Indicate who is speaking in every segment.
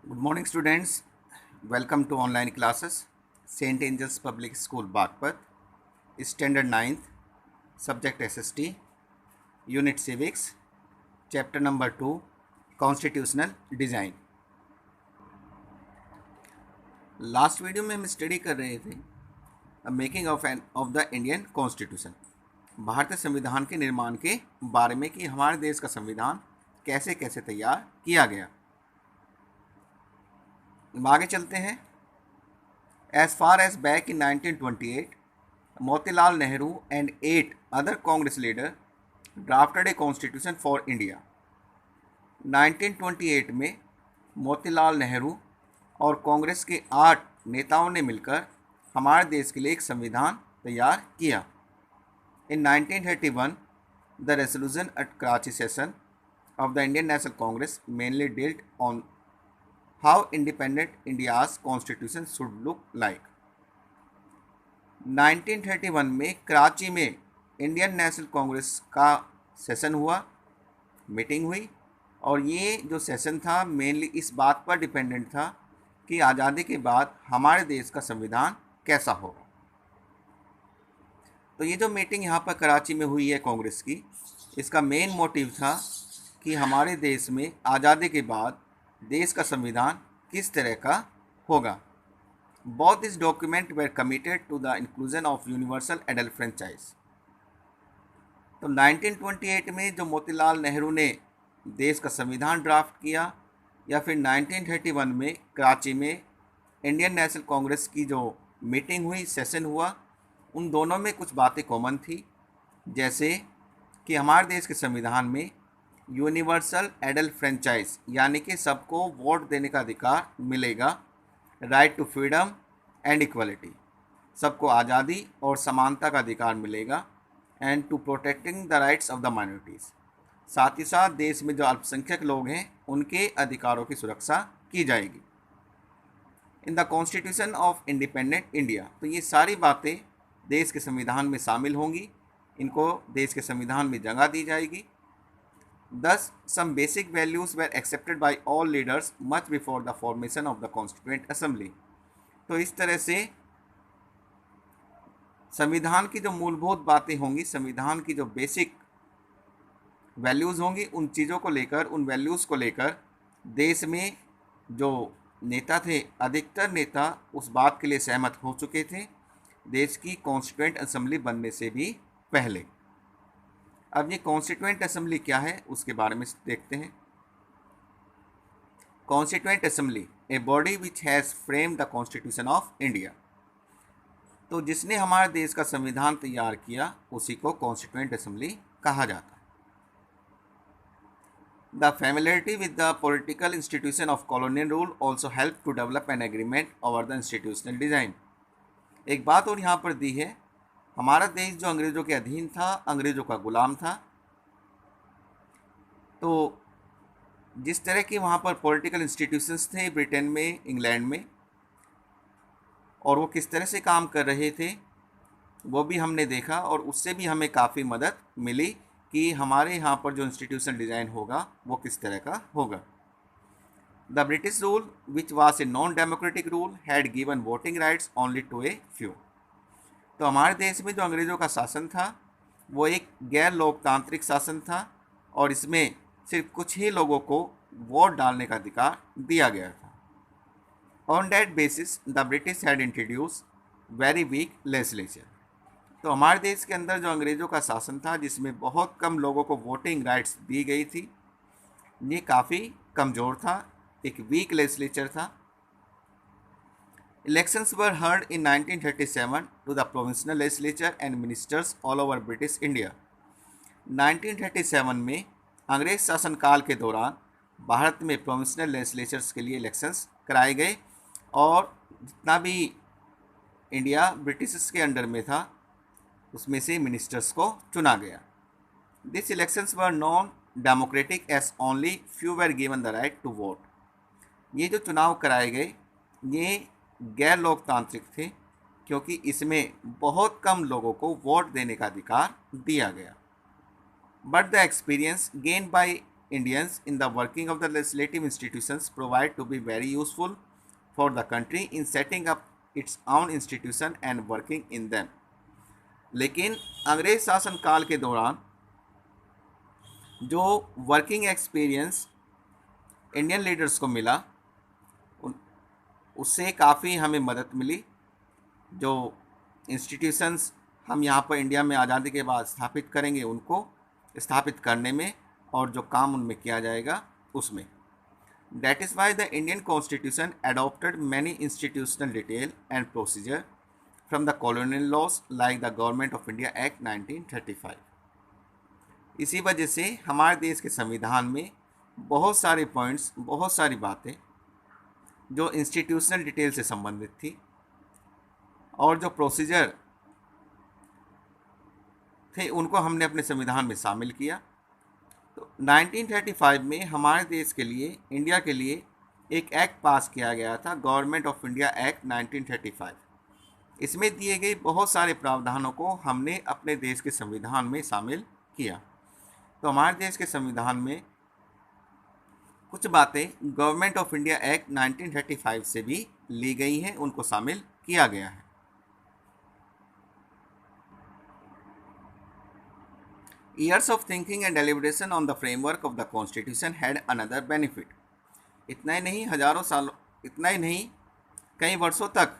Speaker 1: Good morning, students. Welcome to online classes. St. Angel's Public School, Bagpat. Standard 9th, Subject SST, Unit Civics, Chapter number 2, Constitutional Design. Last video में हम study कर रहे थे making of the Indian constitution, भारतीय संविधान के निर्माण के बारे में कि हमारे देश का संविधान कैसे कैसे तैयार किया गया। आगे चलते हैं। As far as back in 1928, Motilal Nehru and 8 other Congress leaders drafted a constitution for India. 1928 में मोतीलाल नेहरू और कांग्रेस के 8 नेताओं ने मिलकर हमारे देश के लिए एक संविधान तैयार किया। In 1931, the resolution at Karachi session of the Indian National Congress mainly dealt on how independent India's constitution should look like. 1931 में कराची में इंडियन नेशनल कांग्रेस का सेशन हुआ, मीटिंग हुई, और ये जो सेशन था मेनली इस बात पर डिपेंडेंट था कि आज़ादी के बाद हमारे देश का संविधान कैसा होगा। तो ये जो मीटिंग यहाँ पर कराची में हुई है कांग्रेस की, इसका मेन मोटिव था कि हमारे देश में आज़ादी के बाद देश का संविधान किस तरह का होगा। Both these documents were committed to the inclusion of universal adult franchise. तो 1928 में जो मोतीलाल नेहरू ने देश का संविधान ड्राफ्ट किया, या फिर 1931 में कराची में इंडियन नेशनल कांग्रेस की जो मीटिंग हुई, सेशन हुआ, उन दोनों में कुछ बातें कॉमन थी, जैसे कि हमारे देश के संविधान में यूनिवर्सल एडल्ट फ्रेंचाइज यानी कि सबको वोट देने का अधिकार मिलेगा, right to freedom and equality, सबको आज़ादी और समानता का अधिकार मिलेगा, and to protecting the rights of the minorities, साथ ही साथ देश में जो अल्पसंख्यक लोग हैं उनके अधिकारों की सुरक्षा की जाएगी। In the constitution of independent India, तो ये सारी बातें देश के संविधान में शामिल होंगी, इनको देश के संविधान में जगह दी जाएगी। Thus, some basic values were accepted by all leaders much before the formation of the Constituent Assembly. तो इस तरह से संविधान की जो मूलभूत बातें होंगी, संविधान की जो बेसिक वैल्यूज़ होंगी, उन चीज़ों को लेकर, उन वैल्यूज़ को लेकर देश में जो नेता थे, अधिकतर नेता उस बात के लिए सहमत हो चुके थे देश की कॉन्स्टिट्यूएंट असेंबली बनने से भी पहले। अब ये कॉन्स्टिट्यूएंट असेंबली क्या है उसके बारे में देखते हैं। Constituent assembly, a body which has frame the constitution of India, तो जिसने हमारे देश का संविधान तैयार किया उसी को कॉन्स्टिट्यूएंट असेंबली कहा जाता है। The familiarity with the political institution of colonial rule also help to develop an agreement over the institutional design. एक बात और यहाँ पर दी है, हमारा देश जो अंग्रेज़ों के अधीन था, अंग्रेज़ों का गुलाम था, तो जिस तरह की वहाँ पर पॉलिटिकल इंस्टीट्यूशंस थे ब्रिटेन में, इंग्लैंड में, और वो किस तरह से काम कर रहे थे वो भी हमने देखा, और उससे भी हमें काफ़ी मदद मिली कि हमारे यहाँ पर जो इंस्टीट्यूशनल डिज़ाइन होगा वो किस तरह का होगा। The British rule which was a non democratic rule had given voting rights only to a few. तो हमारे देश में जो अंग्रेज़ों का शासन था वो एक गैर लोकतांत्रिक शासन था, और इसमें सिर्फ कुछ ही लोगों को वोट डालने का अधिकार दिया गया था। On that basis the British had introduce very weak legislature. तो हमारे देश के अंदर जो अंग्रेज़ों का शासन था जिसमें बहुत कम लोगों को वोटिंग राइट्स दी गई थी, ये काफ़ी कमज़ोर था, एक वीक लेजिस्लेचर था। Elections were held in 1937 to the provincial legislature and ministers all over British India. 1937 में अंग्रेज शासनकाल के दौरान भारत में प्रोविंशियल लेजिस्लेचर्स के लिए इलेक्शंस कराए गए, और जितना भी इंडिया ब्रिटिश के अंडर में था उसमें से मिनिस्टर्स को चुना गया। This elections were non democratic as only few were given the right to vote. ये जो चुनाव कराए गए ये गैर लोकतांत्रिक थे क्योंकि इसमें बहुत कम लोगों को वोट देने का अधिकार दिया गया। But the experience gain by Indians in the working of the legislative institutions provide to be very useful for the country in setting up its own institution and working in them. लेकिन अंग्रेज शासन काल के दौरान जो working experience Indian leaders को मिला उससे काफ़ी हमें मदद मिली। जो इंस्टीट्यूशंस हम यहाँ पर इंडिया में आज़ादी के बाद स्थापित करेंगे उनको स्थापित करने में और जो काम उनमें किया जाएगा उसमें। That is why the Indian Constitution adopted many institutional detail and procedure from the colonial laws like the Government of India Act 1935। इसी वजह से हमारे देश के संविधान में बहुत सारे पॉइंट्स, बहुत सारी बातें जो इंस्टीट्यूशनल डिटेल से संबंधित थी और जो प्रोसीजर थे उनको हमने अपने संविधान में शामिल किया। तो 1935 में हमारे देश के लिए, इंडिया के लिए एक एक्ट पास किया गया था, गवर्नमेंट ऑफ इंडिया एक्ट 1935। इसमें दिए गए बहुत सारे प्रावधानों को हमने अपने देश के संविधान में शामिल किया। तो हमारे देश के संविधान में कुछ बातें गवर्नमेंट ऑफ इंडिया एक्ट 1935 से भी ली गई हैं, उनको शामिल किया गया है। Years of thinking and deliberation on the framework of the Constitution had another benefit। इतना ही नहीं कई वर्षों तक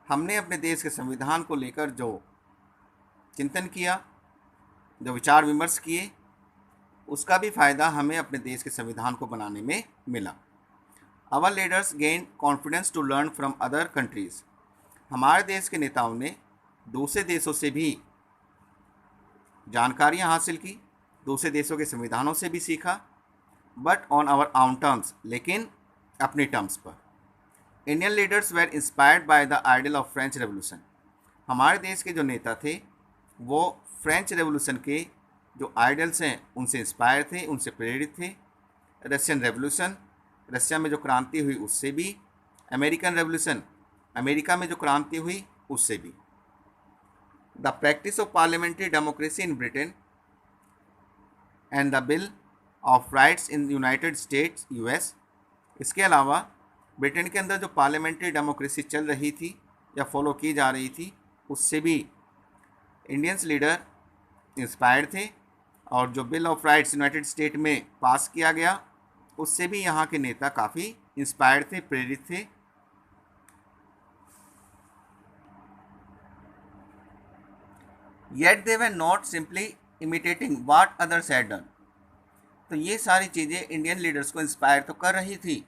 Speaker 1: हमने अपने देश के संविधान को लेकर जो चिंतन किया, जो विचार विमर्श किए, उसका भी फ़ायदा हमें अपने देश के संविधान को बनाने में मिला। Our leaders gained confidence to learn from other countries। हमारे देश के नेताओं ने दूसरे देशों से भी जानकारियाँ हासिल की, दूसरे देशों के संविधानों से भी सीखा, but on our own terms, लेकिन अपनी टर्म्स पर। Indian leaders were inspired by the ideal of French revolution. हमारे देश के जो नेता थे वो फ्रेंच रेवोल्यूशन के जो आइडियल्स हैं उनसे इंस्पायर थे, उनसे प्रेरित थे। रशियन रेवोल्यूशन, रशिया में जो क्रांति हुई उससे भी। अमेरिकन रेवोल्यूशन, अमेरिका में जो क्रांति हुई उससे भी। The practice of parliamentary democracy in Britain and the Bill of Rights in the United States US। इसके अलावा ब्रिटेन के अंदर जो पार्लियामेंट्री डेमोक्रेसी चल रही थी या फॉलो की जा रही थी उससे भी इंडियंस लीडर इंस्पायर्ड थे, और जो bill of rights United state में पास किया गया उससे भी यहाँ के नेता काफ़ी इंस्पायर्ड थे, प्रेरित थे। Yet they were not simply imitating what others had done। तो ये सारी चीज़ें इंडियन लीडर्स को इंस्पायर तो कर रही थी,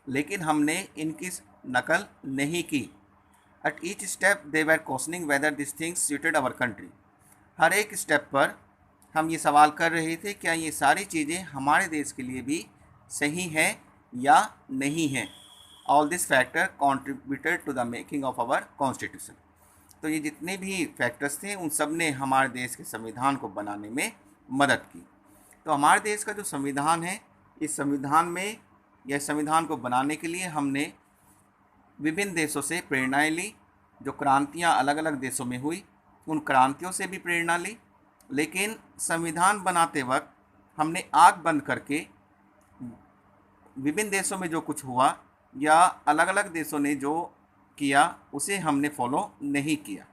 Speaker 1: लेकिन हमने इनकी नकल नहीं की। At each step they were questioning whether these things suited our country। हर एक स्टेप पर हम ये सवाल कर रहे थे क्या ये सारी चीज़ें हमारे देश के लिए भी सही हैं या नहीं हैं। All this factor contributed to the making of our constitution। तो ये जितने भी फैक्टर्स थे उन सब ने हमारे देश के संविधान को बनाने में मदद की। तो हमारे देश का जो संविधान है, इस संविधान में या संविधान को बनाने के लिए हमने विभिन्न देशों से प्रेरणाएं ली। जो क्रांतियां अलग अलग देशों में हुई उन क्रांतियों से भी प्रेरणा ली, लेकिन संविधान बनाते वक्त हमने आँख बंद करके विभिन्न देशों में जो कुछ हुआ या अलग अलग देशों ने जो किया उसे हमने फॉलो नहीं किया।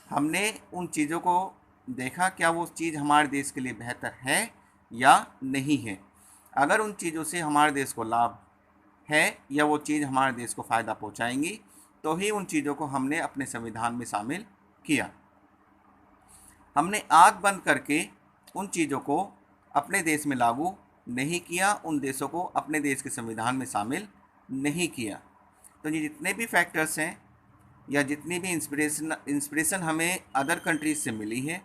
Speaker 1: हमने उन चीज़ों को देखा क्या वो चीज़ हमारे देश के लिए बेहतर है या नहीं है। अगर उन चीज़ों से हमारे देश को लाभ है या वो चीज़ हमारे देश को फ़ायदा पहुंचाएंगी तो ही उन चीज़ों को हमने अपने संविधान में शामिल किया। हमने आँख बंद करके उन चीज़ों को अपने देश में लागू नहीं किया, उन देशों को अपने देश के संविधान में शामिल नहीं किया। तो ये जितने भी फैक्टर्स हैं या जितनी भी इंस्पिरेशन हमें अदर कंट्रीज़ से मिली है,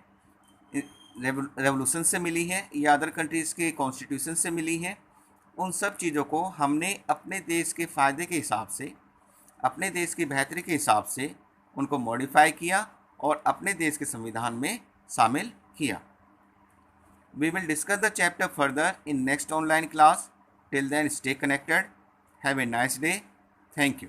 Speaker 1: रेवोल्यूशन से मिली है या अदर कंट्रीज़ के कॉन्स्टिट्यूशन से मिली है, उन सब चीज़ों को हमने अपने देश के फ़ायदे के हिसाब से, अपने देश की बेहतरी के हिसाब से उनको मॉडिफाई किया और अपने देश के संविधान में शामिल किया। We will discuss the chapter further in next online class. Till then, stay connected. Have a nice day. Thank you.